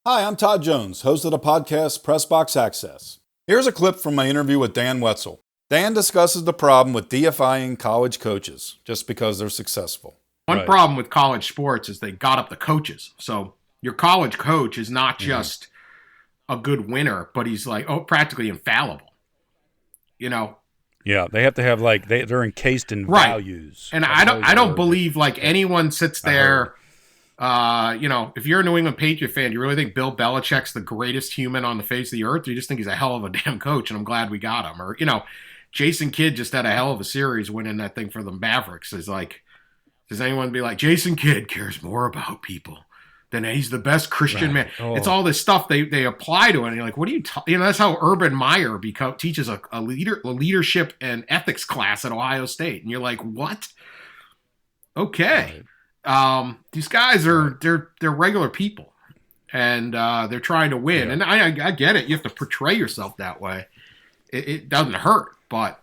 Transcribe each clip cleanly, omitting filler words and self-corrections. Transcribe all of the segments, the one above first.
Hi, I'm Todd Jones, host of the podcast Pressbox Access. Here's a clip from my interview with Dan Wetzel. Dan discusses the problem with deifying college coaches just because they're successful. One problem with college sports is they got up the coaches. So your college coach is not just a good winner, but he's like, practically infallible. You know? Yeah, they have to have they're encased in values. And I don't believe anyone sits there. If you're a New England Patriot fan, do you really think Bill Belichick's the greatest human on the face of the earth? Or you just think he's a hell of a damn coach, and I'm glad we got him? Or, Jason Kidd just had a hell of a series winning that thing for the Mavericks. Is like, does anyone be like, Jason Kidd cares more about people than he's the best Christian man? Oh. It's all this stuff they apply to it. And you're like, what are you that's how Urban Meyer teaches a leadership and ethics class at Ohio State. And you're like, what? Okay. Right. These guys are they're regular people, and they're trying to win. Yeah. And I get it. You have to portray yourself that way. It doesn't hurt, but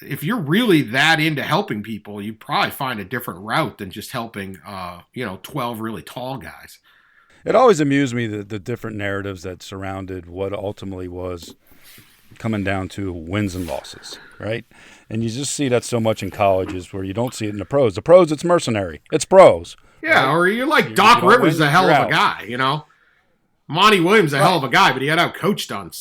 if you're really that into helping people, you probably find a different route than just helping 12 really tall guys. It always amused me the different narratives that surrounded what ultimately was coming down to wins and losses, right? And you just see that so much in colleges where you don't see it in the pros. The pros, it's mercenary. It's pros. Yeah, right? Or you're like Doc Rivers, a hell of a guy, Monty Williams, a hell of a guy, but he got out-coached on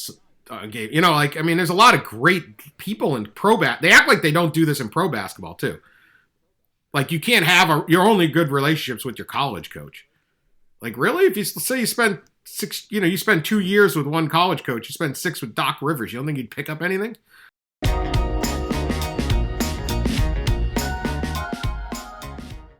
a game. There's a lot of great people in pro basketball. They act like they don't do this in pro basketball, too. Like, you can't have your only good relationships with your college coach. Like, really? If you say you spend you spend 2 years with one college coach, you spend 6 with Doc Rivers, you don't think he'd pick up anything?